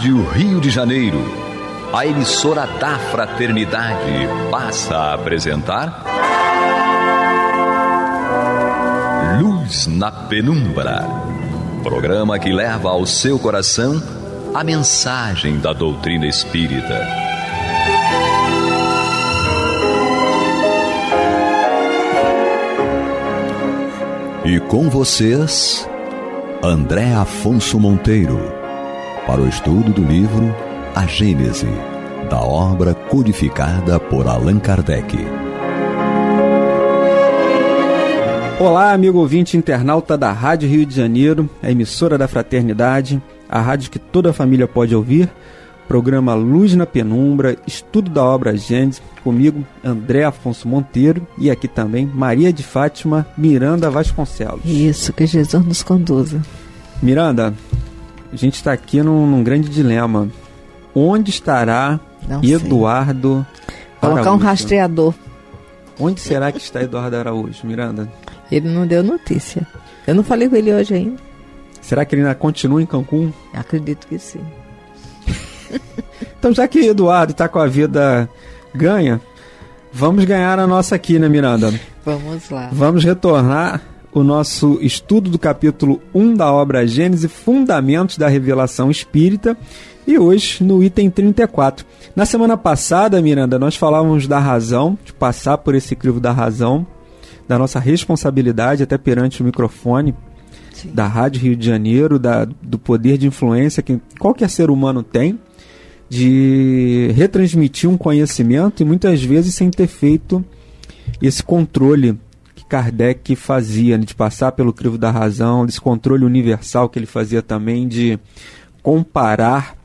Rádio Rio de Janeiro, a emissora da Fraternidade, passa a apresentar Luz na Penumbra, programa que leva ao seu coração a mensagem da doutrina espírita. E com vocês, André Afonso Monteiro, para o estudo do livro A Gênese, da obra codificada por Allan Kardec. Olá, amigo ouvinte internauta da Rádio Rio de Janeiro, a emissora da Fraternidade, a rádio que toda a família pode ouvir, programa Luz na Penumbra, estudo da obra A Gênese, comigo, André Afonso Monteiro, e aqui também Maria de Fátima Miranda Vasconcelos. Isso, que Jesus nos conduza. Miranda, a gente está aqui num grande dilema. Onde estará Eduardo Colocar Araújo? Um rastreador. Onde será que está Eduardo Araújo, Miranda? Ele não deu notícia. Eu não falei com ele hoje ainda. Será que ele ainda continua em Cancún? Acredito que sim. Então, já que Eduardo está com a vida ganha, vamos ganhar a nossa aqui, né, Miranda? Vamos lá. Vamos retornar o nosso estudo do capítulo 1 da obra Gênese, Fundamentos da Revelação Espírita, e hoje no item 34. Na semana passada, Miranda, nós falávamos da razão, de passar por esse crivo da razão, da nossa responsabilidade até perante o microfone, sim, da Rádio Rio de Janeiro, do poder de influência que qualquer ser humano tem, de retransmitir um conhecimento e muitas vezes sem ter feito esse controle que Kardec fazia, né, de passar pelo crivo da razão, desse controle universal que ele fazia também, de comparar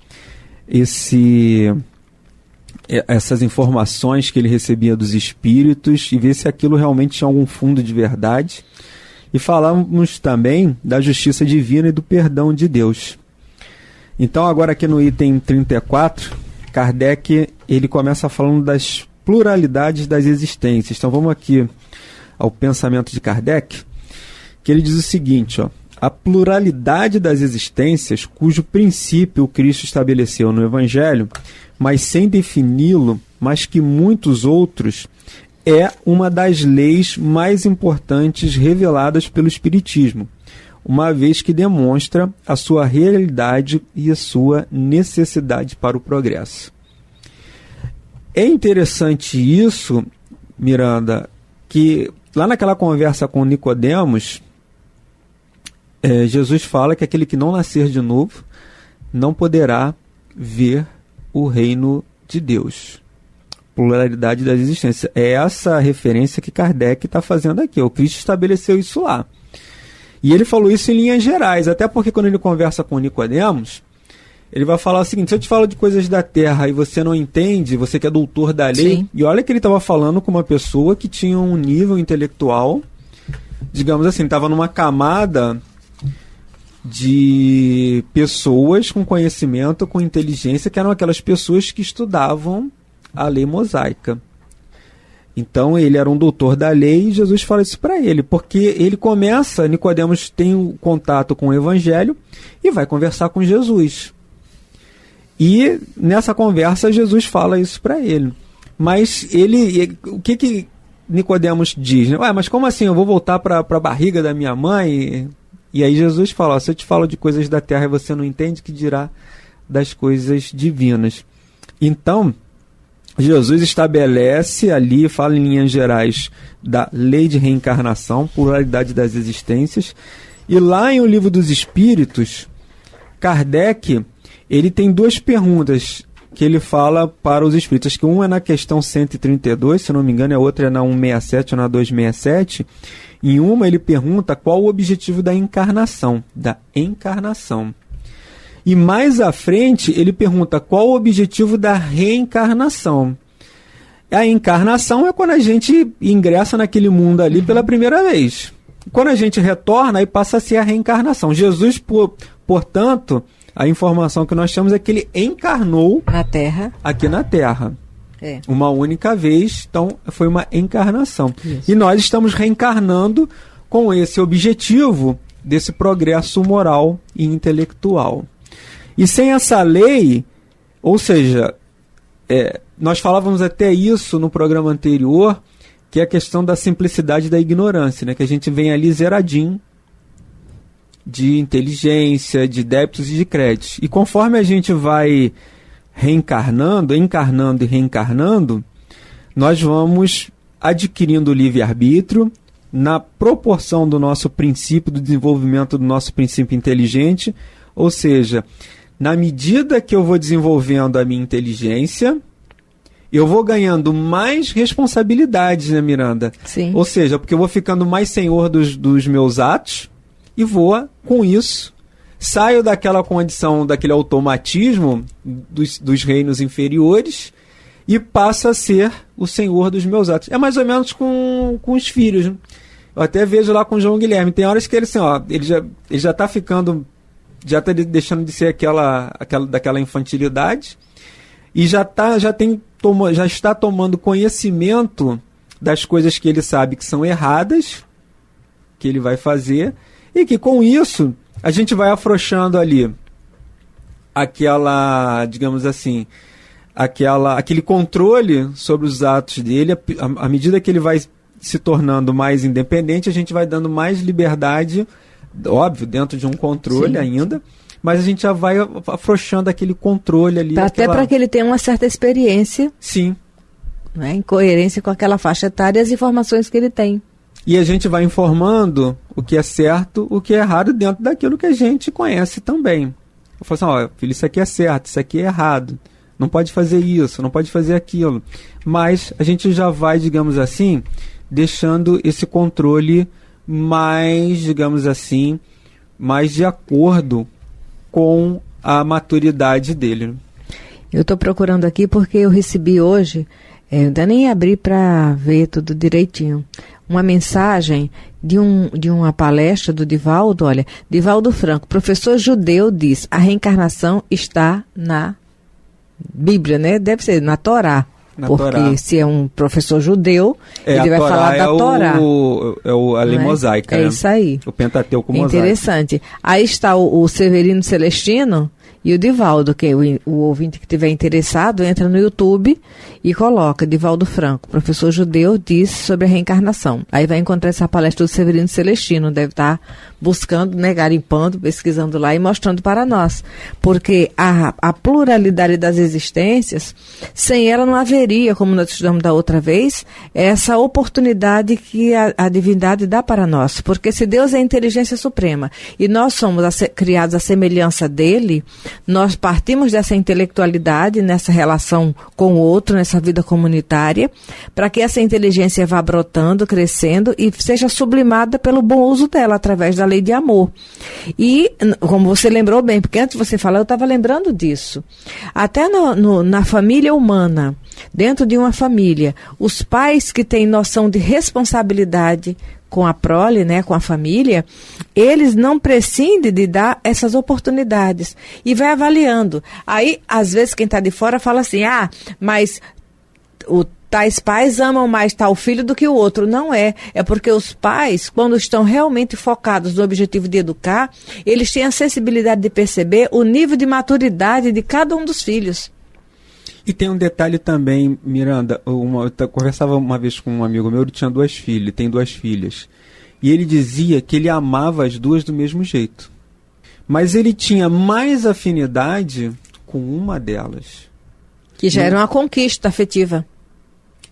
essas informações que ele recebia dos espíritos e ver se aquilo realmente tinha algum fundo de verdade. E falamos também da justiça divina e do perdão de Deus. Então agora aqui no item 34, Kardec ele começa falando das pluralidades das existências. Então vamos aqui ao pensamento de Kardec, que ele diz o seguinte, ó: a pluralidade das existências, cujo princípio o Cristo estabeleceu no Evangelho, mas sem defini-lo, mas que muitos outros, é uma das leis mais importantes reveladas pelo Espiritismo, uma vez que demonstra a sua realidade e a sua necessidade para o progresso. É interessante isso, Miranda, que lá naquela conversa com Nicodemos, Jesus fala que aquele que não nascer de novo não poderá ver o reino de Deus. Pluralidade das existências. É essa referência que Kardec está fazendo aqui. O Cristo estabeleceu isso lá. E ele falou isso em linhas gerais, até porque quando ele conversa com Nicodemos, ele vai falar o seguinte: se eu te falo de coisas da terra e você não entende, você que é doutor da lei, sim, e olha que ele estava falando com uma pessoa que tinha um nível intelectual, digamos assim, estava numa camada de pessoas com conhecimento, com inteligência, que eram aquelas pessoas que estudavam a lei mosaica. Então ele era um doutor da lei e Jesus fala isso para ele, porque ele começa, Nicodemos tem um contato com o Evangelho e vai conversar com Jesus. E nessa conversa Jesus fala isso para ele. Mas o que Nicodemos diz? Ué, mas como assim? Eu vou voltar para a barriga da minha mãe? E aí Jesus fala, ó, se eu te falo de coisas da terra e você não entende, que dirá das coisas divinas. Então, Jesus estabelece ali, fala em linhas gerais da lei de reencarnação, pluralidade das existências. E lá em O Livro dos Espíritos, Kardec, ele tem duas perguntas que ele fala para os espíritos, que uma é na questão 132, se não me engano, a outra é na 167 ou na 267. Em uma ele pergunta qual o objetivo da encarnação, E mais à frente ele pergunta qual o objetivo da reencarnação. A encarnação é quando a gente ingressa naquele mundo ali pela primeira vez. Quando a gente retorna, aí passa a ser a reencarnação. Jesus, portanto, a informação que nós temos é que ele encarnou na Terra, aqui na Terra. Uma única vez, então foi uma encarnação. Isso. E nós estamos reencarnando com esse objetivo desse progresso moral e intelectual. E sem essa lei, ou seja, nós falávamos até isso no programa anterior, que é a questão da simplicidade da ignorância, né? Que a gente vem ali zeradinho de inteligência, de débitos e de créditos. E conforme a gente vai encarnando e reencarnando, nós vamos adquirindo o livre-arbítrio na proporção do nosso princípio, do desenvolvimento do nosso princípio inteligente, ou seja, na medida que eu vou desenvolvendo a minha inteligência, eu vou ganhando mais responsabilidades, né, Miranda? Sim. Ou seja, porque eu vou ficando mais senhor dos meus atos e vou, com isso, saio daquela condição, daquele automatismo dos reinos inferiores e passo a ser o senhor dos meus atos. É mais ou menos com os filhos, né? Eu até vejo lá com o João Guilherme. Tem horas que ele, assim, ele já está ficando, já está deixando de ser daquela infantilidade e já está tomando conhecimento das coisas que ele sabe que são erradas, que ele vai fazer, e que com isso a gente vai afrouxando ali digamos assim, aquele controle sobre os atos dele. À medida que ele vai se tornando mais independente, a gente vai dando mais liberdade, óbvio, dentro de um controle. Sim. Ainda, mas a gente já vai afrouxando aquele controle ali. Até para que ele tenha uma certa experiência. Sim. Né, em coerência com aquela faixa etária e as informações que ele tem. E a gente vai informando o que é certo, o que é errado, dentro daquilo que a gente conhece também. Eu falo assim, filho, isso aqui é certo, isso aqui é errado. Não pode fazer isso, não pode fazer aquilo. Mas a gente já vai, digamos assim, deixando esse controle mais, digamos assim, mais de acordo com a maturidade dele. Eu estou procurando aqui porque eu recebi hoje, eu ainda nem abri para ver tudo direitinho, uma mensagem de uma palestra do Divaldo. Olha, Divaldo Franco, professor judeu, diz: a reencarnação está na Bíblia, né? Deve ser na Torá. Porque Torá. Se é um professor judeu, ele vai falar da Torá. A lei mosaica, né? É isso aí. O Pentateuco mosaico. Interessante. Aí está o Severino Celestino e o Divaldo, que o ouvinte que estiver interessado, entra no YouTube e coloca Divaldo Franco, professor judeu, diz sobre a reencarnação. Aí vai encontrar essa palestra do Severino Celestino, deve estar buscando, né, garimpando, pesquisando lá e mostrando para nós. Porque a pluralidade das existências, sem ela não haveria, como nós estudamos da outra vez, essa oportunidade que a divindade dá para nós. Porque se Deus é a inteligência suprema e nós somos criados à semelhança dele, nós partimos dessa intelectualidade nessa relação com o outro, nessa vida comunitária, para que essa inteligência vá brotando, crescendo e seja sublimada pelo bom uso dela, através da lei de amor. E, como você lembrou bem, porque antes de você falar, eu estava lembrando disso. Até na família humana, dentro de uma família, os pais que têm noção de responsabilidade com a prole, né, com a família, eles não prescindem de dar essas oportunidades e vai avaliando. Aí, às vezes, quem está de fora fala assim, mas tais pais amam mais tal filho do que o outro. Não é. É porque os pais, quando estão realmente focados no objetivo de educar, eles têm a sensibilidade de perceber o nível de maturidade de cada um dos filhos. E tem um detalhe também, Miranda, eu conversava uma vez com um amigo meu, ele tinha tem 2 filhas, e ele dizia que ele amava as 2 do mesmo jeito, mas ele tinha mais afinidade com uma delas. Que já era uma conquista afetiva.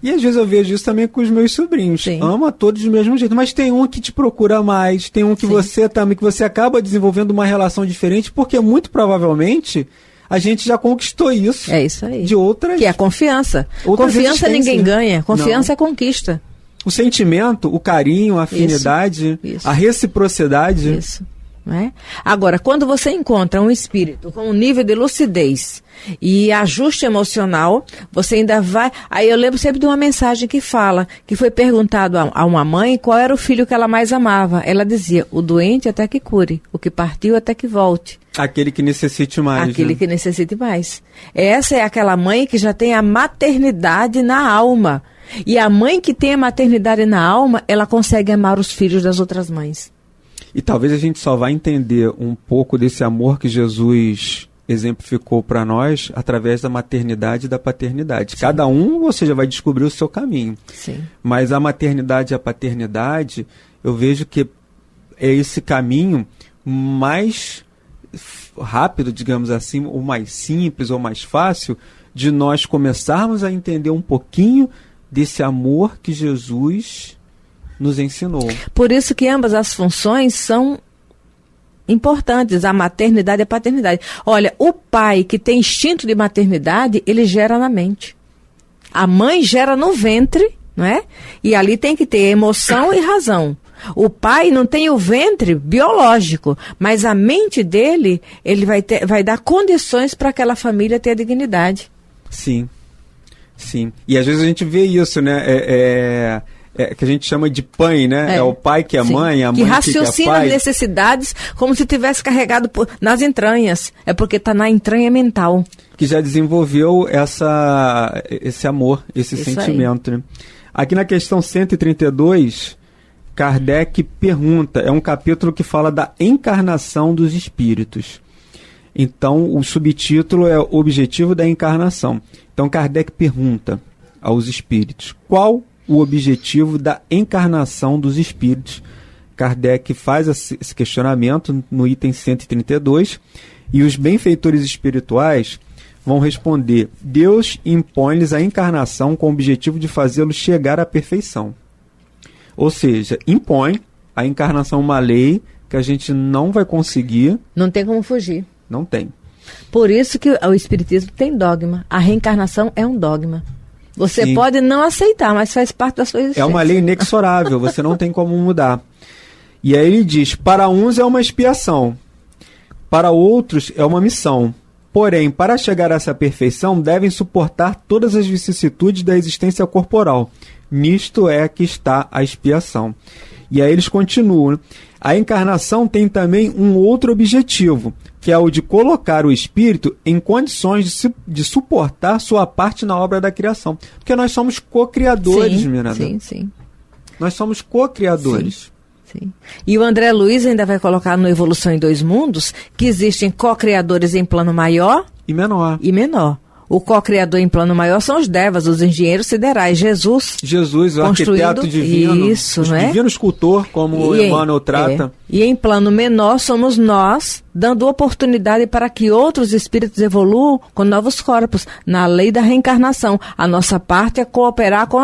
E às vezes eu vejo isso também com os meus sobrinhos. Sim. Ama todos do mesmo jeito, mas tem um que te procura mais, tem um que você acaba desenvolvendo uma relação diferente, porque muito provavelmente a gente já conquistou isso. É isso aí. De outras. Que é a confiança. Confiança ninguém ganha. Confiança é conquista. O sentimento, o carinho, a afinidade, isso. A reciprocidade. Isso. Né? Agora, quando você encontra um espírito com um nível de lucidez e ajuste emocional, você ainda vai... Aí eu lembro sempre de uma mensagem que fala, que foi perguntado a uma mãe qual era o filho que ela mais amava. Ela dizia, o doente até que cure, o que partiu até que volte. Aquele que necessite mais. Aquele que necessite mais. Essa é aquela mãe que já tem a maternidade na alma. E a mãe que tem a maternidade na alma, ela consegue amar os filhos das outras mães. E talvez a gente só vai entender um pouco desse amor que Jesus exemplificou para nós através da maternidade e da paternidade. Sim. Cada um, ou seja, vai descobrir o seu caminho. Sim. Mas a maternidade e a paternidade, eu vejo que é esse caminho mais rápido, digamos assim, ou mais simples, ou mais fácil, de nós começarmos a entender um pouquinho desse amor que Jesus nos ensinou. Por isso que ambas as funções são importantes, a maternidade e a paternidade. Olha, o pai que tem instinto de maternidade, ele gera na mente. A mãe gera no ventre, não é? E ali tem que ter emoção e razão. O pai não tem o ventre biológico, mas a mente dele, ele vai dar condições para aquela família ter a dignidade. Sim, sim. E às vezes a gente vê isso, né? Que a gente chama de pai, né? É o pai que é mãe, a mãe que é pai. Que raciocina as necessidades como se tivesse carregado nas entranhas. É porque está na entranha mental. Que já desenvolveu esse amor, esse isso sentimento. Né? Aqui na questão 132, Kardec pergunta, é um capítulo que fala da encarnação dos espíritos. Então, o subtítulo é o objetivo da encarnação. Então, Kardec pergunta aos espíritos, qual o objetivo da encarnação dos espíritos? Kardec faz esse questionamento no item 132, e os benfeitores espirituais vão responder, Deus impõe-lhes a encarnação com o objetivo de fazê-los chegar à perfeição. Ou seja, impõe a encarnação uma lei que a gente não vai conseguir. Não tem como fugir. Não tem. Por isso que o Espiritismo tem dogma. A reencarnação é um dogma. Você Sim. pode não aceitar, mas faz parte da sua existência. É uma lei inexorável, você não tem como mudar. E aí ele diz, para uns é uma expiação, para outros é uma missão. Porém, para chegar a essa perfeição, devem suportar todas as vicissitudes da existência corporal. Nisto é que está a expiação. E aí eles continuam. A encarnação tem também um outro objetivo, que é o de colocar o espírito em condições de suportar sua parte na obra da criação. Porque nós somos co-criadores, Miranda. Sim, sim. Nós somos co-criadores. Sim. E o André Luiz ainda vai colocar no Evolução em Dois Mundos que existem co-criadores em plano maior e menor. O co-criador em plano maior são os devas, os engenheiros siderais. Jesus, o arquiteto divino, isso, o divino escultor, como Emmanuel trata. E em plano menor somos nós, dando oportunidade para que outros espíritos evoluam com novos corpos, na lei da reencarnação. A nossa parte é cooperar com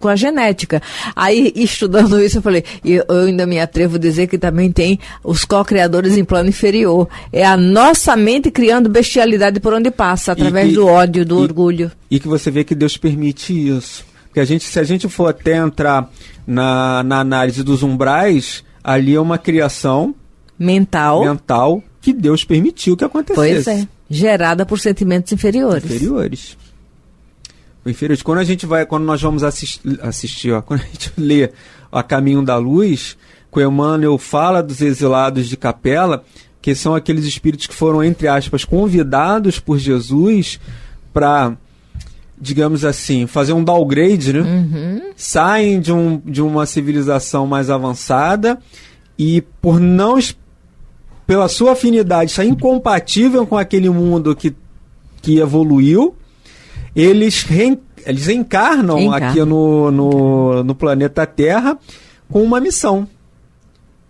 a genética. Aí, estudando isso, eu falei, eu ainda me atrevo a dizer que também tem os co-criadores em plano inferior. É a nossa mente criando bestialidade por onde passa, através do ódio, do orgulho. E que você vê que Deus permite isso. Porque se a gente for até entrar na análise dos umbrais, ali é uma criação mental que Deus permitiu que acontecesse. Pois é, gerada por sentimentos inferiores. Quando nós vamos assistir, quando a gente lê A Caminho da Luz, que o Emmanuel fala dos exilados de Capela, que são aqueles espíritos que foram, entre aspas, convidados por Jesus para, digamos assim, fazer um downgrade, né? Uhum. Saem de uma civilização mais avançada e pela sua afinidade, isso é incompatível com aquele mundo que evoluiu, eles encarnam aqui no planeta Terra com uma missão.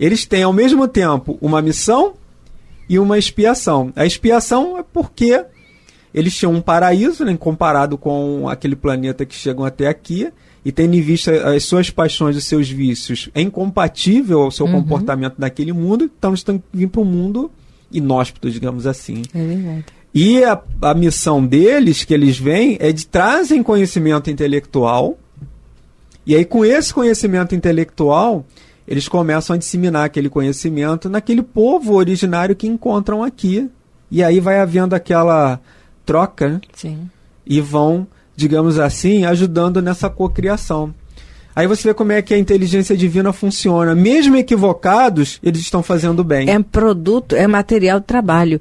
Eles têm, ao mesmo tempo, uma missão e uma expiação. A expiação é porque eles tinham um paraíso, né, comparado com aquele planeta que chegam até aqui, e tendo em vista as suas paixões e seus vícios, é incompatível ao seu comportamento naquele mundo, então eles têm que vir para um mundo inóspito, digamos assim. É verdade. E a missão deles, que eles vêm, é de trazem conhecimento intelectual, e aí com esse conhecimento intelectual, eles começam a disseminar aquele conhecimento naquele povo originário que encontram aqui. E aí vai havendo aquela troca, né? Sim. E vão, digamos assim, ajudando nessa cocriação. Aí você vê como é que a inteligência divina funciona. Mesmo equivocados, eles estão fazendo bem. É produto, é material de trabalho.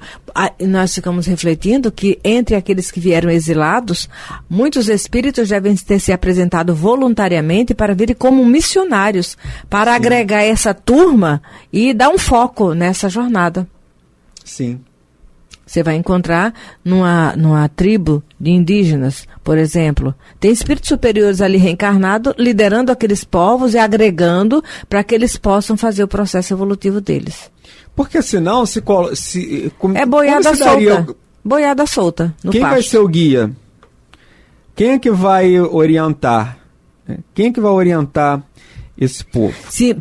Nós ficamos refletindo que entre aqueles que vieram exilados, muitos espíritos devem ter se apresentado voluntariamente para virem como missionários, para Sim. agregar essa turma e dar um foco nessa jornada. Sim. Você vai encontrar numa tribo de indígenas, por exemplo, tem espíritos superiores ali reencarnados, liderando aqueles povos e agregando para que eles possam fazer o processo evolutivo deles. Porque senão, é boiada solta. Boiada solta no Quem pasto. vai ser o guia? Quem é que vai orientar? Quem é que vai orientar esse povo? Se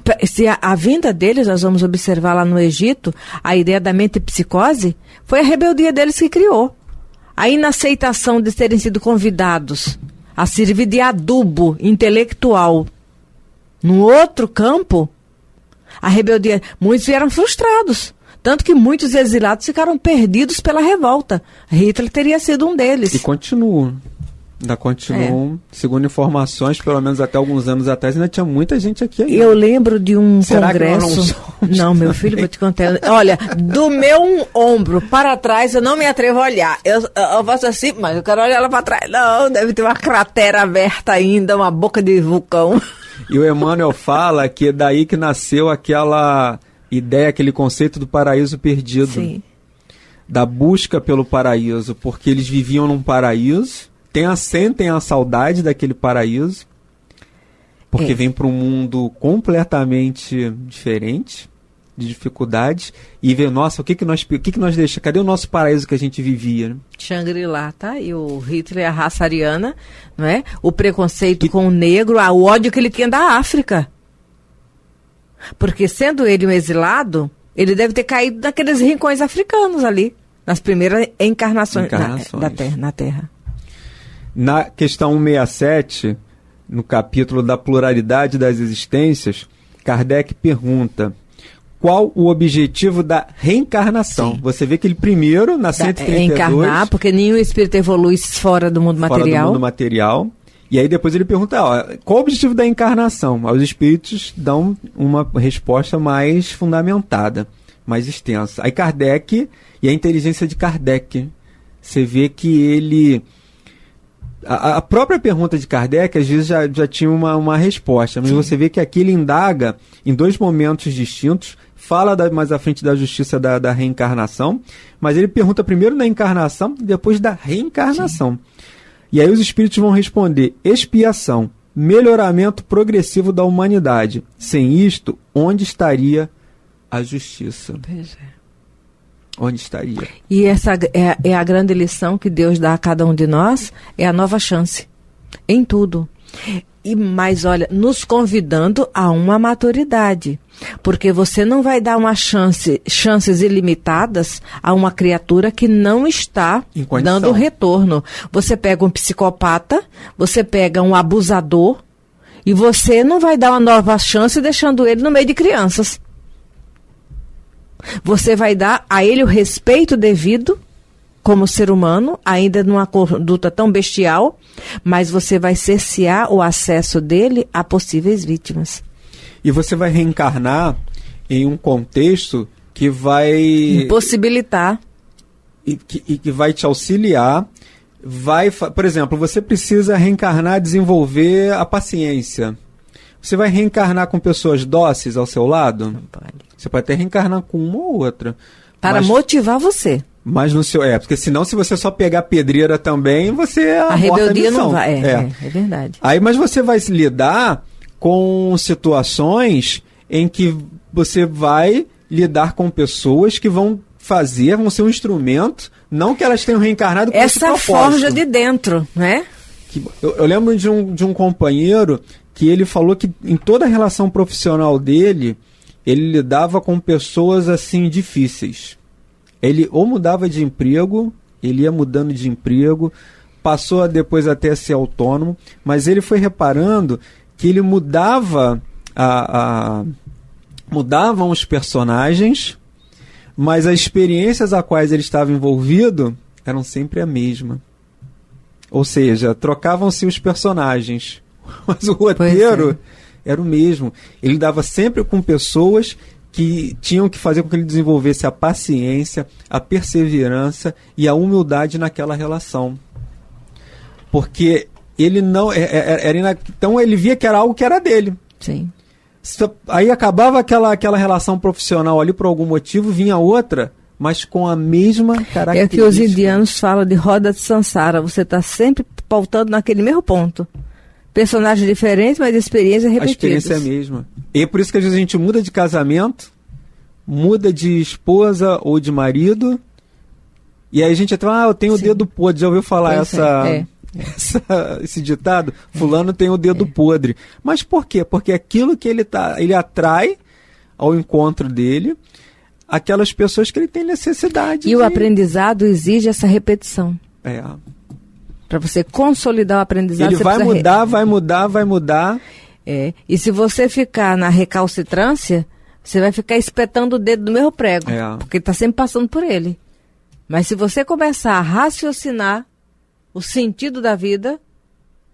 a vinda deles, nós vamos observar lá no Egito, a ideia da metempsicose, foi a rebeldia deles que criou. A inaceitação de terem sido convidados a servir de adubo intelectual no outro campo, a rebeldia, muitos vieram frustrados. Tanto que muitos exilados ficaram perdidos pela revolta. Hitler teria sido um deles. E continuam. Ainda continuam, segundo informações, pelo menos até alguns anos atrás, ainda tinha muita gente aqui ainda. Eu lembro de um Será congresso... que nós não somos não, meu filho, vou te contar. Olha, do meu ombro para trás, eu não me atrevo a olhar. Eu faço assim, mas eu quero olhar lá para trás. Não, deve ter uma cratera aberta ainda, uma boca de vulcão. E o Emmanuel fala que é daí que nasceu aquela ideia, aquele conceito do paraíso perdido. Sim. Da busca pelo paraíso, porque eles viviam num paraíso, sentem a saudade daquele paraíso, porque vem para um mundo completamente diferente, de dificuldades, e vê, nossa, o que que nós deixamos? Cadê o nosso paraíso que a gente vivia? Né? Shangri-La, tá? E o Hitler, a raça ariana, não é? O preconceito com o negro, o ódio que ele tinha da África. Porque sendo ele um exilado, ele deve ter caído naqueles rincões africanos ali, nas primeiras encarnações. Na Terra. Na questão 167, no capítulo da pluralidade das existências, Kardec pergunta: qual o objetivo da reencarnação? Sim. Você vê que ele primeiro, na 132... Encarnar, porque nenhum espírito evolui fora do mundo material. Fora do mundo material. E aí depois ele pergunta, qual o objetivo da encarnação? Os espíritos dão uma resposta mais fundamentada, mais extensa. Aí Kardec, e a inteligência de Kardec, você vê que ele... A própria pergunta de Kardec, às vezes, já tinha uma resposta, mas você vê que aqui ele indaga em dois momentos distintos, fala mais à frente da justiça da reencarnação, mas ele pergunta primeiro da encarnação e depois da reencarnação. Sim. E aí os espíritos vão responder: expiação, melhoramento progressivo da humanidade. Sem isto, onde estaria a justiça? Pois é. Onde estaria? E essa é a grande lição que Deus dá a cada um de nós, é a nova chance, em tudo. Mas olha, nos convidando a uma maturidade, porque você não vai dar chances ilimitadas a uma criatura que não está dando retorno. Você pega um psicopata, você pega um abusador, e você não vai dar uma nova chance deixando ele no meio de crianças. Você vai dar a ele o respeito devido como ser humano, ainda numa conduta tão bestial, mas você vai cercear o acesso dele a possíveis vítimas. E você vai reencarnar em um contexto que vai... impossibilitar. E que vai te auxiliar. Por exemplo, você precisa reencarnar, desenvolver a paciência. Você vai reencarnar com pessoas dóceis ao seu lado? Não pode. Você pode até reencarnar com uma ou outra. Para motivar você. Mas no seu... porque senão, se você só pegar pedreira também, você... A rebeldia não vai. É verdade. Aí, mas você vai se lidar com situações em que você vai lidar com pessoas que vão ser um instrumento, não que elas tenham reencarnado com esse propósito. Essa forja de dentro, né? Eu lembro de um companheiro que ele falou que em toda a relação profissional dele, ele lidava com pessoas assim difíceis. Ele ou mudava de emprego, ele ia mudando de emprego, passou depois até a ser autônomo, mas ele foi reparando que ele mudavam os personagens, mas as experiências a quais ele estava envolvido eram sempre a mesma. Ou seja, trocavam-se os personagens, mas o roteiro era o mesmo. Ele dava sempre com pessoas que tinham que fazer com que ele desenvolvesse a paciência, a perseverança e a humildade naquela relação. Porque ele não... então ele via que era algo que era dele. Sim. Aí acabava aquela relação profissional ali por algum motivo, vinha outra, mas com a mesma característica. É que os indianos falam de roda de Sansara. Você está sempre pautando naquele mesmo ponto. Personagens diferentes, mas experiências repetidas. A experiência é a mesma. E é por isso que às vezes a gente muda de casamento, muda de esposa ou de marido, e aí a gente até fala, eu tenho o dedo podre. Já ouviu falar esse ditado? Fulano tem o dedo podre. Mas por quê? Porque aquilo que ele atrai ao encontro dele, aquelas pessoas que ele tem necessidade. E o aprendizado exige essa repetição. Para você consolidar o aprendizado, ele vai mudar. E se você ficar na recalcitrância, você vai ficar espetando o dedo do mesmo prego, porque está sempre passando por ele. Mas se você começar a raciocinar o sentido da vida,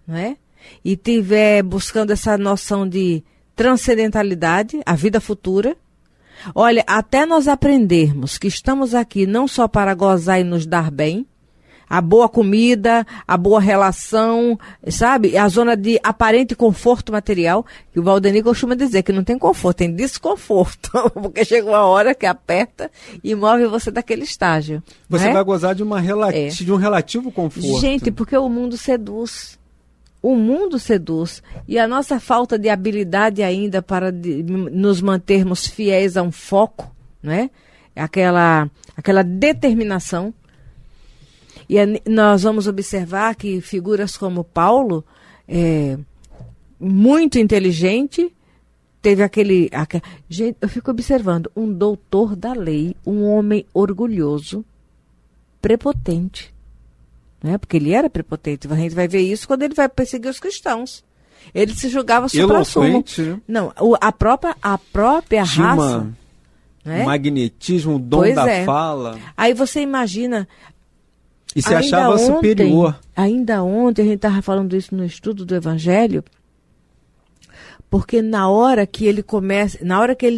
né, e tiver buscando essa noção de transcendentalidade, a vida futura, olha, até nós aprendermos que estamos aqui não só para gozar e nos dar bem, a boa comida, a boa relação, sabe? A zona de aparente conforto material, que o Valdeni costuma dizer que não tem conforto, tem desconforto, porque chega uma hora que aperta e move você daquele estágio. Você vai gozar de um relativo conforto. Gente, porque o mundo seduz. O mundo seduz. E a nossa falta de habilidade ainda para nos mantermos fiéis a um foco, né? Aquela determinação. E nós vamos observar que figuras como Paulo, muito inteligente, teve gente, eu fico observando, um doutor da lei, um homem orgulhoso, prepotente, né? Porque ele era prepotente. A gente vai ver isso quando ele vai perseguir os cristãos. Ele se julgava supra-sumo. Não, a própria raça. Um magnetismo, um dom da fala. Aí você imagina. E se achava superior. Ainda ontem a gente estava falando isso no estudo do Evangelho, porque na hora que ele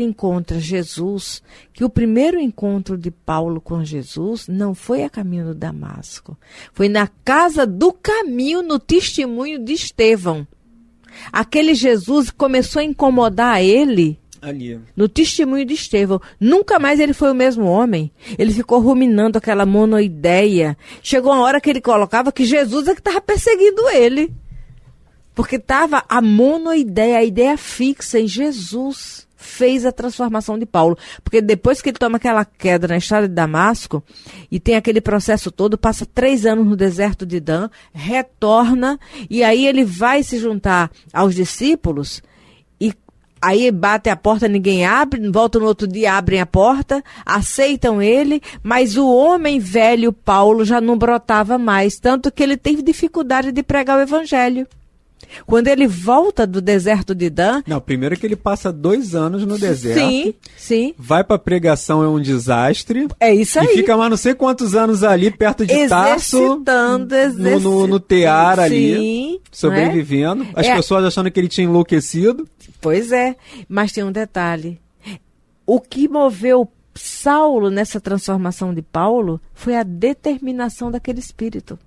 encontra Jesus, que o primeiro encontro de Paulo com Jesus não foi a caminho do Damasco, foi na casa do caminho, no testemunho de Estevão. Aquele Jesus começou a incomodar ele ali. No testemunho de Estevão. Nunca mais ele foi o mesmo homem. Ele ficou ruminando aquela monoideia. Chegou uma hora que ele colocava que Jesus é que estava perseguindo ele. Porque estava a monoideia, a ideia fixa em Jesus. Fez a transformação de Paulo. Porque depois que ele toma aquela queda na estrada de Damasco, e tem aquele processo todo, passa 3 anos no deserto de Dan, retorna, e aí ele vai se juntar aos discípulos, e aí bate a porta, ninguém abre, volta no outro dia, abrem a porta, aceitam ele, mas o homem velho Paulo já não brotava mais, tanto que ele teve dificuldade de pregar o evangelho. Quando ele volta do deserto de Dan... Não, primeiro que ele passa 2 anos no deserto. Sim, sim. Vai pra pregação, é um desastre. É isso aí. E fica mais não sei quantos anos ali, perto de Tarso. Exercitando. No tear ali. Sim. Sobrevivendo. As pessoas achando que ele tinha enlouquecido. Pois é. Mas tem um detalhe. O que moveu Saulo nessa transformação de Paulo foi a determinação daquele espírito.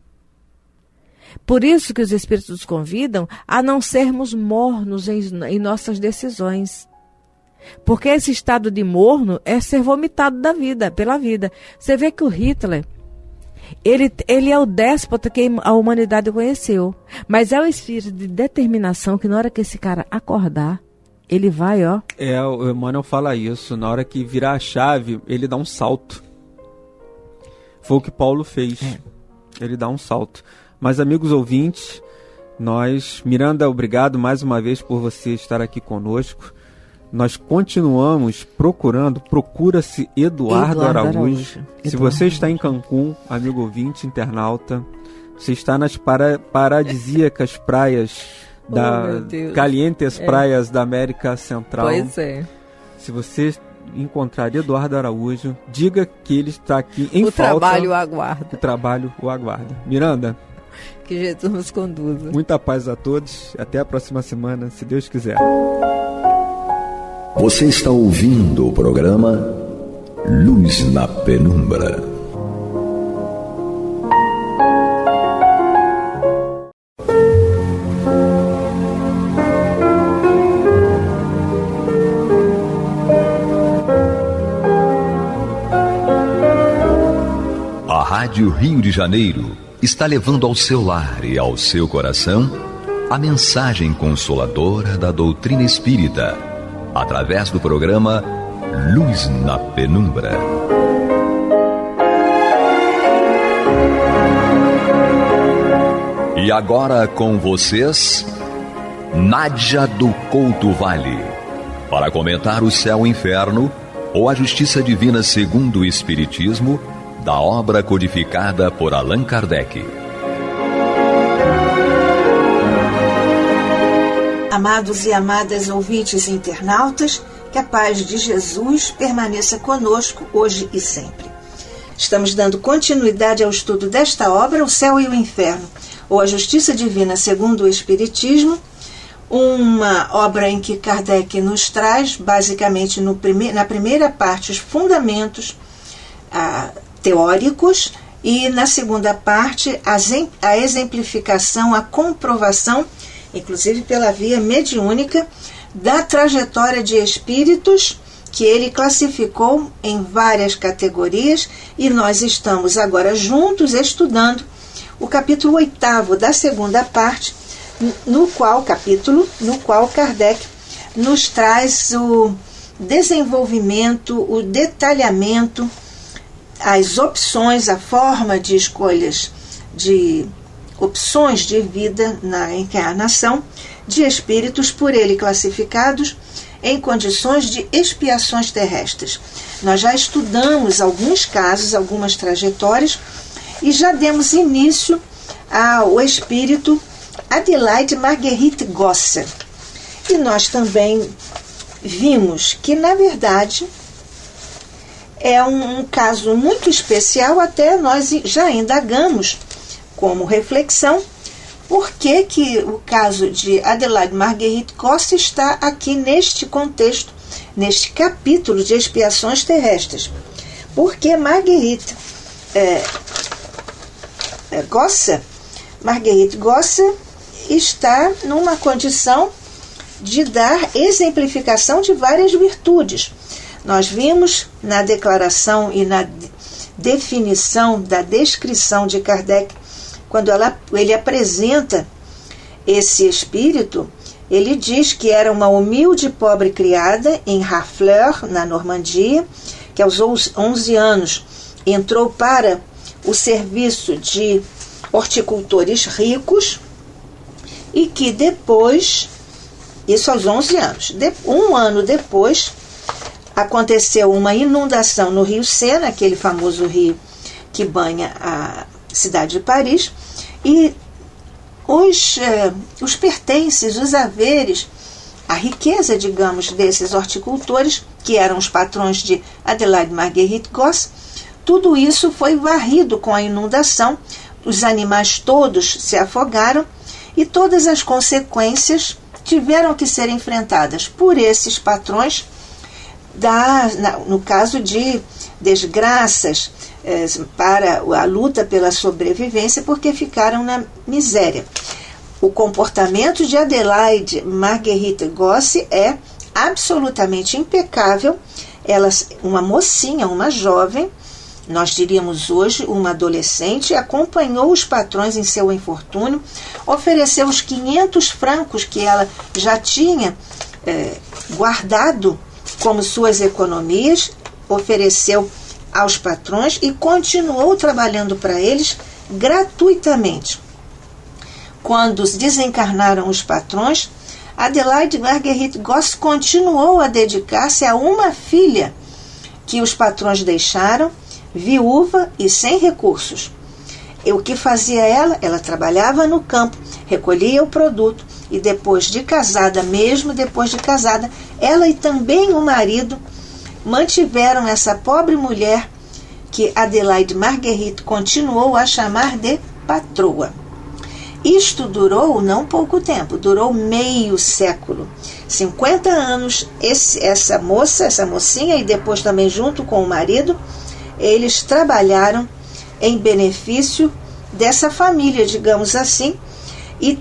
Por isso que os Espíritos nos convidam a não sermos mornos em nossas decisões. Porque esse estado de morno é ser vomitado da vida, pela vida. Você vê que o Hitler, ele é o déspota que a humanidade conheceu. Mas é o espírito de determinação que na hora que esse cara acordar, ele vai, ó. O Emmanuel fala isso. Na hora que virar a chave, ele dá um salto. Foi o que Paulo fez. Ele dá um salto. Mas, amigos ouvintes, Miranda, obrigado mais uma vez por você estar aqui conosco. Nós continuamos procura-se Eduardo Araújo. Se você está em Cancún, amigo ouvinte, internauta, você está nas paradisíacas praias, calientes praias da América Central. Pois é. Se você encontrar Eduardo Araújo, diga que ele está aqui em falta. O trabalho o aguarda. O trabalho o aguarda. Miranda, que Jesus nos conduza. Muita paz a todos. Até a próxima semana, se Deus quiser. Você está ouvindo o programa Luz na Penumbra. Rádio Rio de Janeiro está levando ao seu lar e ao seu coração a mensagem consoladora da doutrina espírita, através do programa Luz na Penumbra. E agora com vocês, Nádia do Couto Vale, para comentar o céu e inferno ou a justiça divina segundo o Espiritismo, da obra codificada por Allan Kardec. Amados e amadas ouvintes e internautas, que a paz de Jesus permaneça conosco hoje e sempre. Estamos dando continuidade ao estudo desta obra, O Céu e o Inferno, ou a Justiça Divina segundo o Espiritismo, uma obra em que Kardec nos traz, basicamente, na primeira parte, os fundamentos teóricos, e na segunda parte, a exemplificação, a comprovação, inclusive pela via mediúnica, da trajetória de espíritos que ele classificou em várias categorias, e nós estamos agora juntos estudando o capítulo 8º da segunda parte, no qual Kardec nos traz o desenvolvimento, o detalhamento, as opções, a forma de escolhas de opções de vida na encarnação de espíritos por ele classificados em condições de expiações terrestres. Nós já estudamos alguns casos, algumas trajetórias, e já demos início ao espírito Adelaide Marguerite Gosser. E nós também vimos que, na verdade, é um caso muito especial, até nós já indagamos como reflexão por que o caso de Adelaide Marguerite Gosser está aqui neste contexto, neste capítulo de expiações terrestres. Porque Marguerite Gosser está numa condição de dar exemplificação de várias virtudes. Nós vimos na declaração e na definição da descrição de Kardec, quando ele apresenta esse espírito, ele diz que era uma humilde pobre criada em Harfleur, na Normandia, que aos 11 anos entrou para o serviço de horticultores ricos, e que depois, isso aos 11 anos, um ano depois, aconteceu uma inundação no rio Sena, aquele famoso rio que banha a cidade de Paris, e os pertences, os haveres, a riqueza, digamos, desses horticultores, que eram os patrões de Adelaide Marguerite Gosser, tudo isso foi varrido com a inundação, os animais todos se afogaram, e todas as consequências tiveram que ser enfrentadas por esses patrões, no caso de desgraças para a luta pela sobrevivência, porque ficaram na miséria. O comportamento de Adelaide Marguerite Gosser é absolutamente impecável. Ela, uma mocinha, uma jovem, nós diríamos hoje uma adolescente, acompanhou os patrões em seu infortúnio, ofereceu os 500 francos que ela já tinha guardado como suas economias, ofereceu aos patrões e continuou trabalhando para eles gratuitamente. Quando desencarnaram os patrões, Adelaide Marguerite Gosser continuou a dedicar-se a uma filha que os patrões deixaram, viúva e sem recursos. E o que fazia ela? Ela trabalhava no campo, recolhia o produto, e depois de casada, ela e também o marido mantiveram essa pobre mulher que Adelaide Marguerite continuou a chamar de patroa. Isto durou não pouco tempo, durou meio século. 50 anos, essa mocinha, e depois também junto com o marido, eles trabalharam em benefício dessa família, digamos assim, e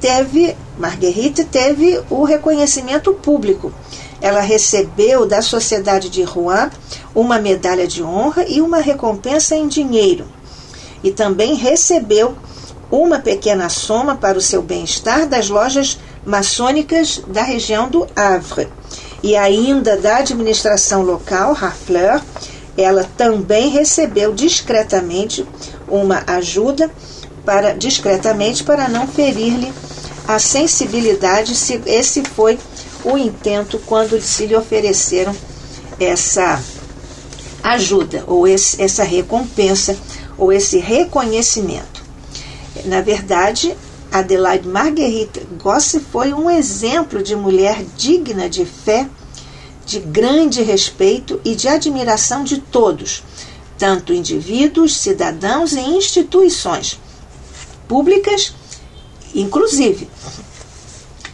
Marguerite teve o reconhecimento público. Ela recebeu da Sociedade de Rouen uma medalha de honra e uma recompensa em dinheiro. e também recebeu uma pequena soma para o seu bem-estar das lojas maçônicas da região do Havre. E ainda da administração local, Harfleur, ela também recebeu discretamente uma ajuda para não ferir-lhe a sensibilidade, se esse foi o intento quando se lhe ofereceram essa ajuda, ou essa recompensa, ou esse reconhecimento. Na verdade, Adelaide Marguerite Gosse foi um exemplo de mulher digna de fé, de grande respeito e de admiração de todos, tanto indivíduos, cidadãos e instituições públicas, inclusive.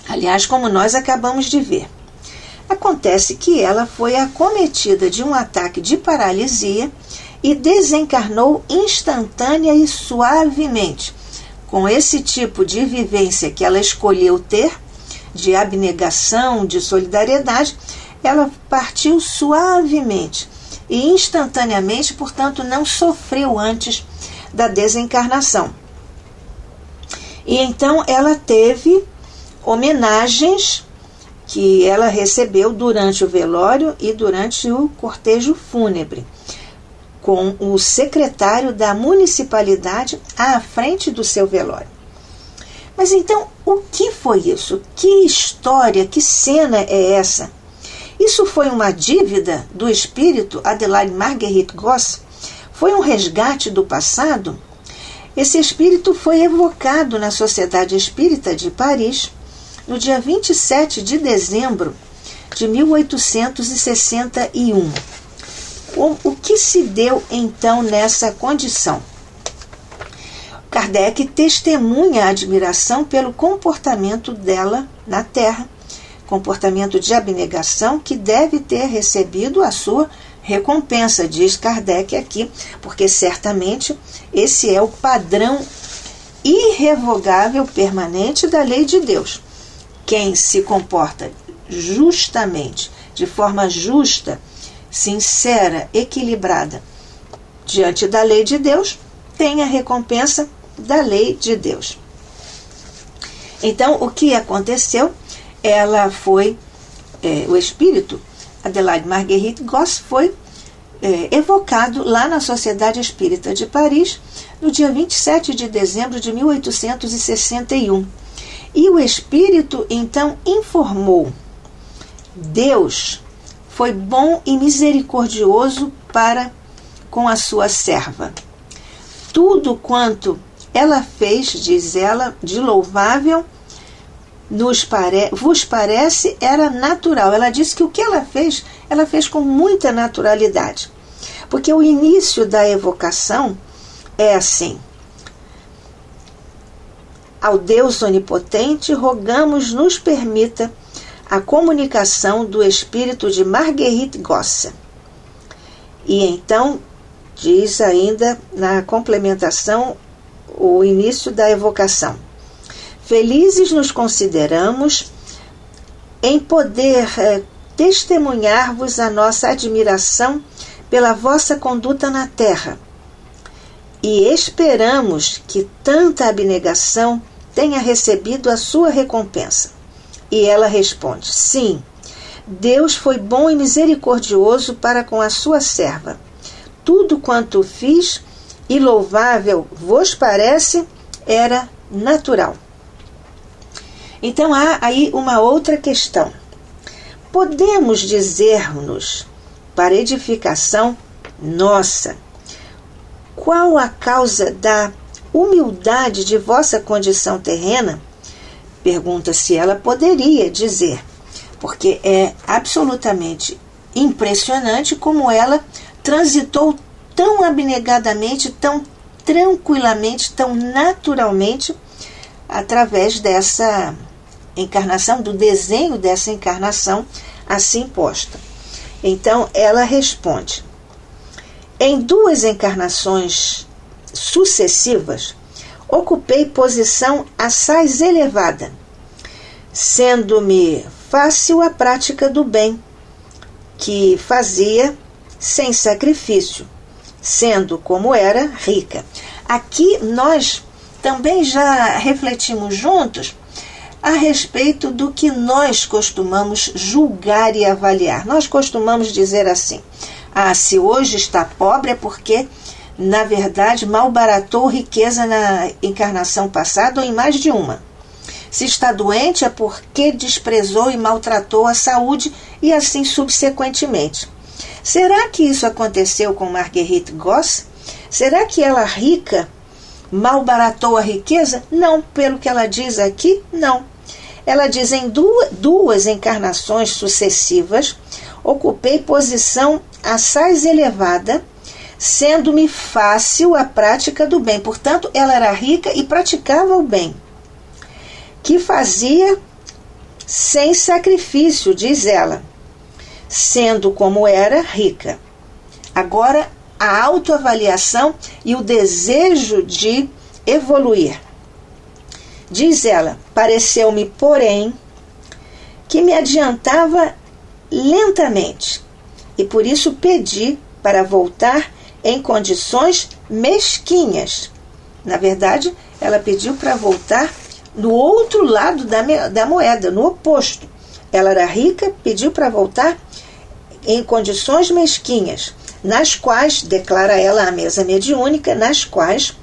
Aliás, como nós acabamos de ver. Acontece que ela foi acometida de um ataque de paralisia e desencarnou instantânea e suavemente. Com esse tipo de vivência que ela escolheu ter, de abnegação, de solidariedade, ela partiu suavemente e instantaneamente, portanto, não sofreu antes da desencarnação. E então ela teve homenagens que ela recebeu durante o velório e durante o cortejo fúnebre, com o secretário da municipalidade à frente do seu velório. Mas então, o que foi isso? Que história, que cena é essa? Isso foi uma dívida do espírito Adelaide Marguerite Gosse? Foi um resgate do passado? Esse espírito foi evocado na Sociedade Espírita de Paris no dia 27 de dezembro de 1861. O que se deu então nessa condição? Kardec testemunha a admiração pelo comportamento dela na Terra, comportamento de abnegação que deve ter recebido a sua recompensa, diz Kardec aqui, porque certamente esse é o padrão irrevogável permanente da lei de Deus. Quem se comporta justamente, de forma justa, sincera, equilibrada, diante da lei de Deus, tem a recompensa da lei de Deus. Então, o que aconteceu? Ela foi, o espírito Adelaide Marguerite Gosse foi evocado lá na Sociedade Espírita de Paris no dia 27 de dezembro de 1861. E o espírito então informou: Deus foi bom e misericordioso para com a sua serva. Tudo quanto ela fez, diz ela, de louvável, vos parece, era natural. Ela disse que o que ela fez com muita naturalidade. Porque o início da evocação é assim: ao Deus onipotente, rogamos nos permita a comunicação do espírito de Marguerite Gosse. E então, diz ainda na complementação o início da evocação: felizes nos consideramos em poder testemunhar-vos a nossa admiração pela vossa conduta na terra, e esperamos que tanta abnegação tenha recebido a sua recompensa. E ela responde: sim, Deus foi bom e misericordioso para com a sua serva. Tudo quanto fiz e louvável vos parece, era natural. Então há aí uma outra questão. Podemos dizer-nos, para edificação nossa, qual a causa da humildade de vossa condição terrena? Pergunta se ela poderia dizer, porque é absolutamente impressionante como ela transitou tão abnegadamente, tão tranquilamente, tão naturalmente, através dessa encarnação, do desenho dessa encarnação assim posta. Então ela responde: em 2 encarnações sucessivas, ocupei posição assaz elevada, sendo-me fácil a prática do bem, que fazia sem sacrifício, sendo como era rica. aqui nós também já refletimos juntos a respeito do que nós costumamos julgar e avaliar. Nós costumamos dizer assim: se hoje está pobre é porque, na verdade, malbaratou riqueza na encarnação passada ou em mais de uma. Se está doente é porque desprezou e maltratou a saúde e assim subsequentemente. Será que isso aconteceu com Marguerite Goss? Será que ela, rica, malbaratou a riqueza? Não, pelo que ela diz aqui, não. Ela diz: em duas encarnações sucessivas, ocupei posição assaz elevada, sendo-me fácil a prática do bem. Portanto, ela era rica e praticava o bem, que fazia sem sacrifício, diz ela, sendo como era rica. Agora, a autoavaliação e o desejo de evoluir. Diz ela: pareceu-me, porém, que me adiantava lentamente, e por isso pedi para voltar em condições mesquinhas. Na verdade, ela pediu para voltar no outro lado da moeda, no oposto. Ela era rica, pediu para voltar em condições mesquinhas, nas quais, declara ela à mesa mediúnica, nas quais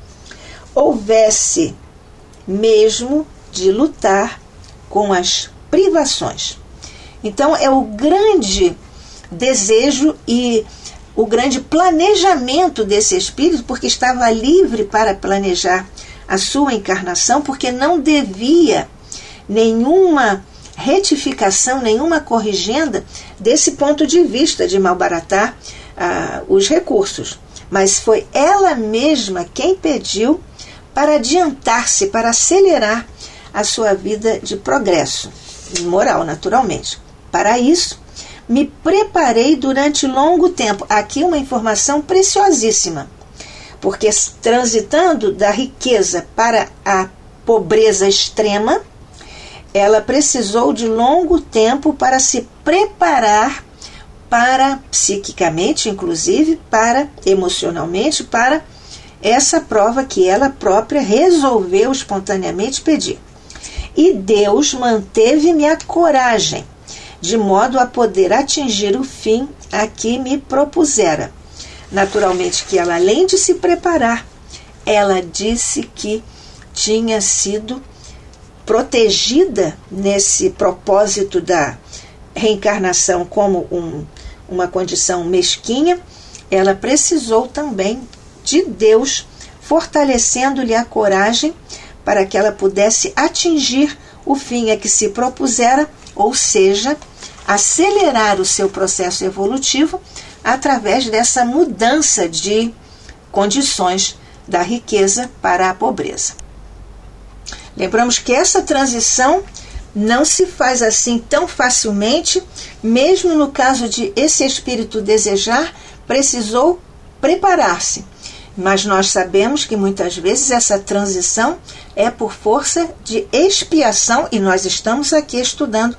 houvesse mesmo de lutar com as privações. Então é o grande desejo e o grande planejamento desse espírito, porque estava livre para planejar a sua encarnação, porque não devia nenhuma retificação, nenhuma corrigenda desse ponto de vista de malbaratar os recursos. Mas foi ela mesma quem pediu para adiantar-se, para acelerar a sua vida de progresso moral, naturalmente. Para isso, me preparei durante longo tempo. Aqui uma informação preciosíssima, porque transitando da riqueza para a pobreza extrema, ela precisou de longo tempo para se preparar para, psiquicamente, inclusive, para emocionalmente, para essa prova que ela própria resolveu espontaneamente pedir. E Deus manteve-me a coragem, de modo a poder atingir o fim a que me propusera. Naturalmente que ela, além de se preparar, ela disse que tinha sido protegida nesse propósito da reencarnação como uma condição mesquinha. Ela precisou também de Deus fortalecendo-lhe a coragem para que ela pudesse atingir o fim a que se propusera, ou seja, acelerar o seu processo evolutivo através dessa mudança de condições da riqueza para a pobreza. Lembramos que essa transição não se faz assim tão facilmente, mesmo no caso de esse espírito desejar, precisou preparar-se. Mas nós sabemos que muitas vezes essa transição é por força de expiação, e nós estamos aqui estudando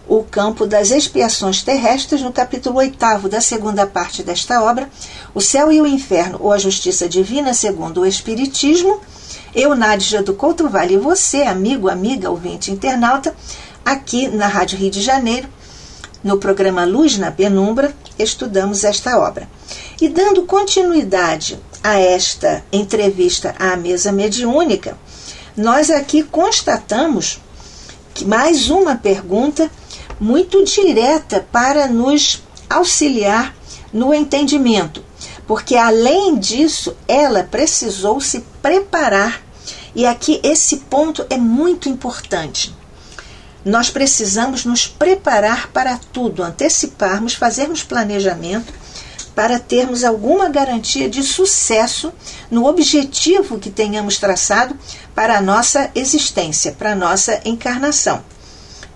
o campo das expiações terrestres no capítulo 8º da segunda parte desta obra, O Céu e o Inferno, ou a Justiça Divina segundo o Espiritismo. Eu, Nádia do Couto Vale, e você, amigo, amiga, ouvinte, internauta, aqui na Rádio Rio de Janeiro, no programa Luz na Penumbra, estudamos esta obra. E dando continuidade a esta entrevista à mesa mediúnica, nós aqui constatamos que mais uma pergunta muito direta para nos auxiliar no entendimento, porque além disso ela precisou se preparar, e aqui esse ponto é muito importante. Nós precisamos nos preparar para tudo, anteciparmos, fazermos planejamento para termos alguma garantia de sucesso no objetivo que tenhamos traçado para a nossa existência, para a nossa encarnação.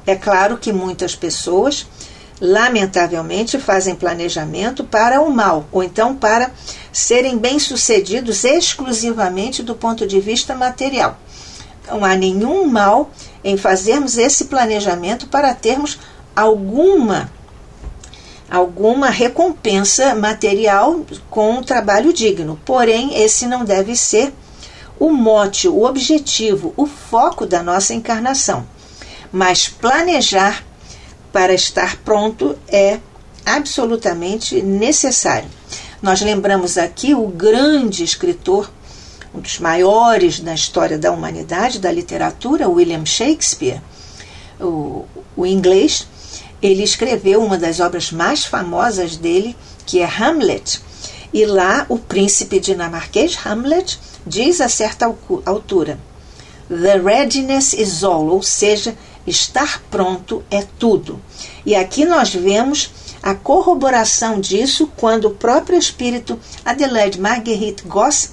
É claro que muitas pessoas, lamentavelmente, fazem planejamento para o mal, ou então para serem bem-sucedidos exclusivamente do ponto de vista material. Não há nenhum mal em fazermos esse planejamento para termos alguma recompensa material com um trabalho digno. Porém, esse não deve ser o mote, o objetivo, o foco da nossa encarnação. Mas planejar para estar pronto é absolutamente necessário. Nós lembramos aqui o grande escritor, um dos maiores da história da humanidade, da literatura, William Shakespeare, o inglês. Ele escreveu uma das obras mais famosas dele, que é Hamlet. E lá o príncipe dinamarquês Hamlet diz a certa altura: "The readiness is all", ou seja, estar pronto é tudo. E aqui nós vemos a corroboração disso quando o próprio espírito Adelaide Marguerite Goss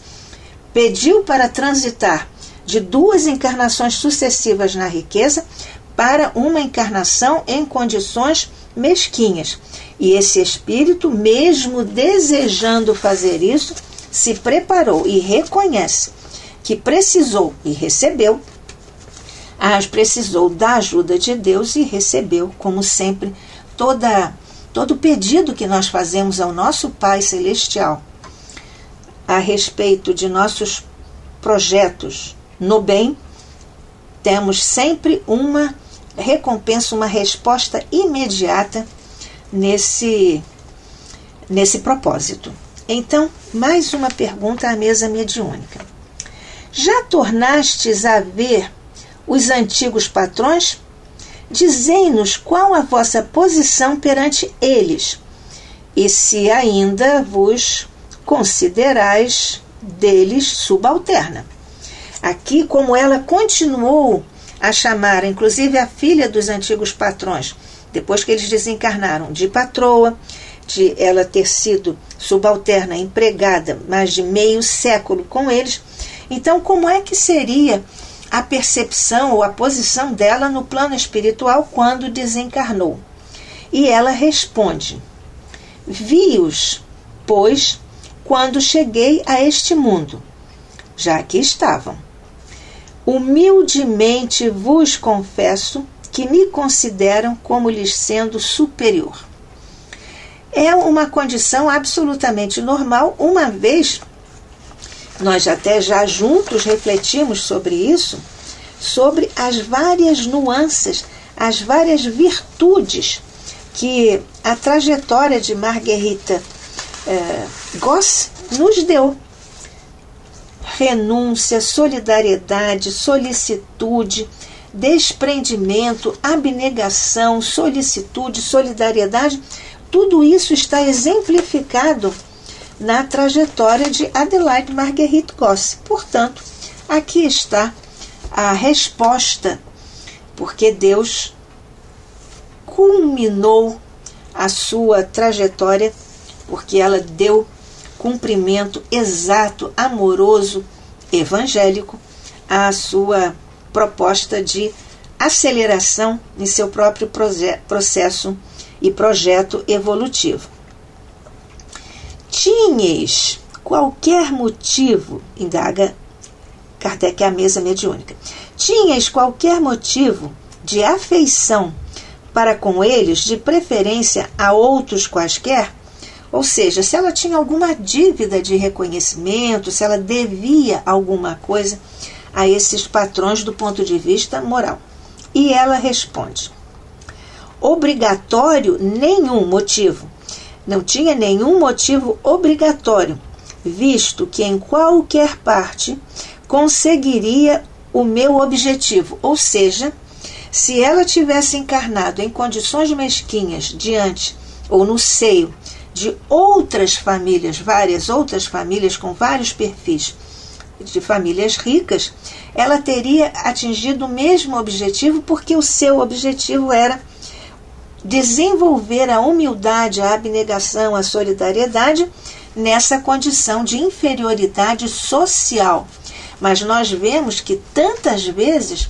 pediu para transitar de 2 encarnações sucessivas na riqueza para uma encarnação em condições mesquinhas. E esse espírito, mesmo desejando fazer isso, se preparou e reconhece que precisou e recebeu, precisou da ajuda de Deus e recebeu, como sempre, todo pedido que nós fazemos ao nosso Pai Celestial a respeito de nossos projetos no bem, temos sempre uma recompensa, uma resposta imediata nesse propósito. Então, mais uma pergunta à mesa mediúnica. Já tornastes a ver os antigos patrões? Dizei-nos qual a vossa posição perante eles, e se ainda vos considerais deles subalterna. Aqui, como ela continuou a chamar, inclusive a filha dos antigos patrões, depois que eles desencarnaram, de patroa, de ela ter sido subalterna, empregada, mais de meio século com eles. Então, como é que seria a percepção ou a posição dela no plano espiritual quando desencarnou? E ela responde: vi-os, pois, quando cheguei a este mundo, já aqui estavam. Humildemente vos confesso que me consideram como lhes sendo superior. É uma condição absolutamente normal, uma vez nós até já juntos refletimos sobre isso, sobre as várias nuances, as várias virtudes que a trajetória de Marguerite Goss nos deu. Renúncia, solidariedade, solicitude, desprendimento, abnegação, solicitude, solidariedade, tudo isso está exemplificado na trajetória de Adelaide Marguerite Goss. Portanto, aqui está a resposta, porque Deus culminou a sua trajetória, porque ela deu cumprimento exato, amoroso, evangélico à sua proposta de aceleração em seu próprio processo e projeto evolutivo. Tinhais qualquer motivo, indaga Kardec à mesa mediúnica, tinhais qualquer motivo de afeição para com eles, de preferência a outros quaisquer? Ou seja, se ela tinha alguma dívida de reconhecimento, se ela devia alguma coisa a esses patrões do ponto de vista moral. E ela responde: obrigatório nenhum motivo. Não tinha nenhum motivo obrigatório, visto que em qualquer parte conseguiria o meu objetivo. Ou seja, se ela tivesse encarnado em condições mesquinhas diante ou no seio de outras famílias, várias outras famílias com vários perfis de famílias ricas, ela teria atingido o mesmo objetivo, porque o seu objetivo era desenvolver a humildade, a abnegação, a solidariedade nessa condição de inferioridade social. Mas nós vemos que tantas vezes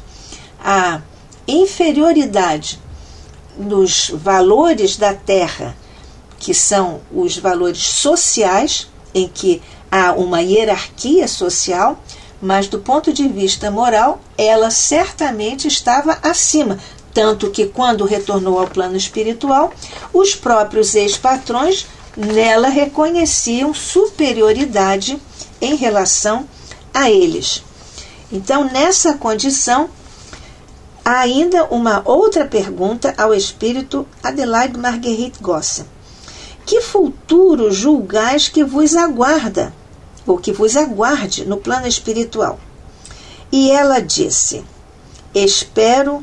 a inferioridade nos valores da Terra, que são os valores sociais, em que há uma hierarquia social, mas do ponto de vista moral, ela certamente estava acima. Tanto que quando retornou ao plano espiritual, os próprios ex-patrões nela reconheciam superioridade em relação a eles. Então, nessa condição, há ainda uma outra pergunta ao espírito Adelaide Marguerite Gosse. Que futuro julgais que vos aguarda, ou que vos aguarde no plano espiritual? E ela disse: espero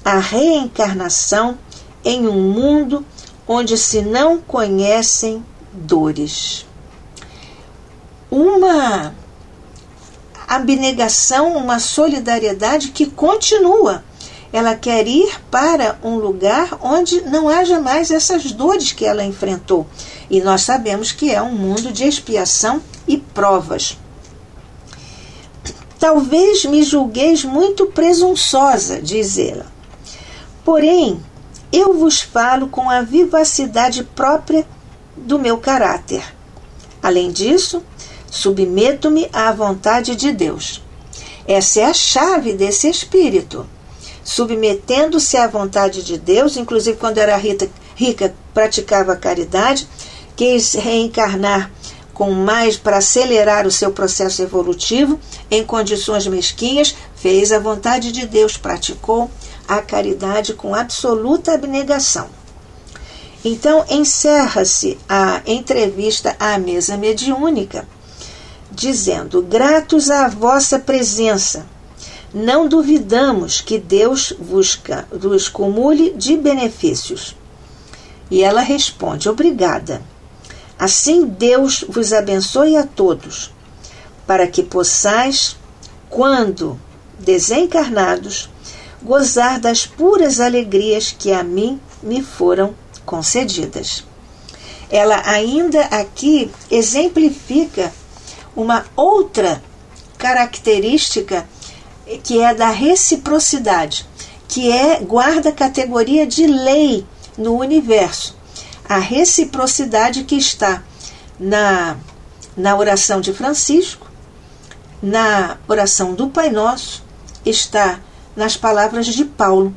a reencarnação em um mundo onde se não conhecem dores. Uma abnegação, uma solidariedade que continua. Ela quer ir para um lugar onde não haja mais essas dores que ela enfrentou. E nós sabemos que é um mundo de expiação e provas. Talvez me julgueis muito presunçosa, diz ela. Porém, eu vos falo com a vivacidade própria do meu caráter. Além disso, submeto-me à vontade de Deus. Essa é a chave desse espírito. Submetendo-se à vontade de Deus, inclusive quando era rica, praticava caridade, quis reencarnar com mais para acelerar o seu processo evolutivo, em condições mesquinhas, fez a vontade de Deus, praticou a caridade com absoluta abnegação. Então, encerra-se a entrevista à mesa mediúnica, dizendo: gratos à vossa presença, não duvidamos que Deus vos cumule de benefícios. E ela responde: obrigada. Assim Deus vos abençoe a todos, para que possais, quando desencarnados, gozar das puras alegrias que a mim me foram concedidas. Ela ainda aqui exemplifica uma outra característica que é da reciprocidade, que guarda a categoria de lei no universo. A reciprocidade que está na oração de Francisco, na oração do Pai Nosso, está nas palavras de Paulo,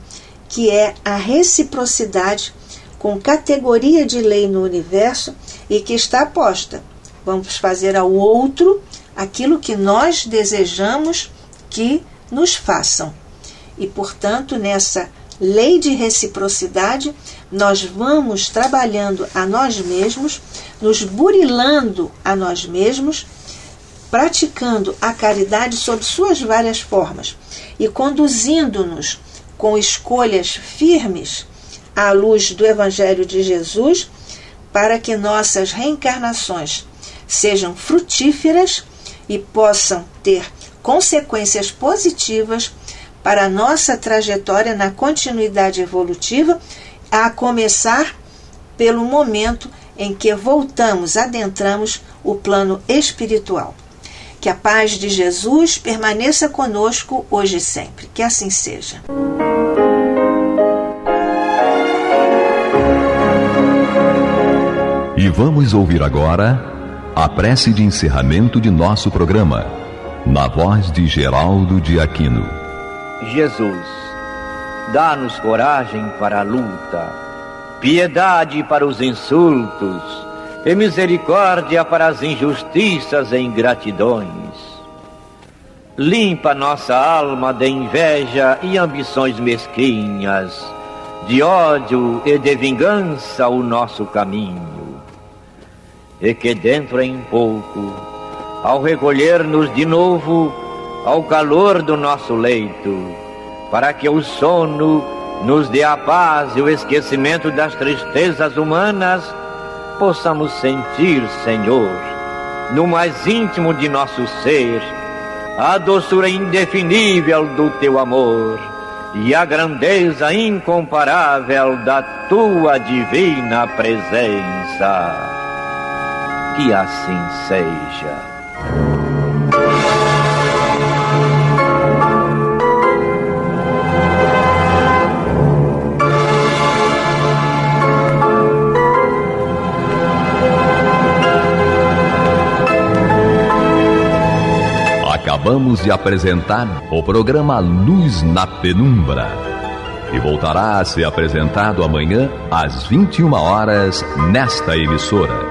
que é a reciprocidade com categoria de lei no universo e que está posta. Vamos fazer ao outro aquilo que nós desejamos que nos façam. E, portanto, nessa lei de reciprocidade, nós vamos trabalhando a nós mesmos, nos burilando a nós mesmos, praticando a caridade sob suas várias formas e conduzindo-nos com escolhas firmes à luz do Evangelho de Jesus, para que nossas reencarnações sejam frutíferas e possam ter consequências positivas para a nossa trajetória na continuidade evolutiva, a começar pelo momento em que adentramos o plano espiritual. Que a paz de Jesus permaneça conosco hoje e sempre. Que assim seja. E vamos ouvir agora a prece de encerramento de nosso programa, na voz de Geraldo de Aquino. Jesus, dá-nos coragem para a luta, piedade para os insultos e misericórdia para as injustiças e ingratidões. Limpa nossa alma de inveja e ambições mesquinhas, de ódio e de vingança o nosso caminho. E que dentro em pouco, ao recolher-nos de novo ao calor do nosso leito, para que o sono nos dê a paz e o esquecimento das tristezas humanas, possamos sentir, Senhor, no mais íntimo de nosso ser, a doçura indefinível do Teu amor e a grandeza incomparável da Tua divina presença. Que assim seja. Acabamos de apresentar o programa Luz na Penumbra, que voltará a ser apresentado amanhã às 21 horas nesta emissora.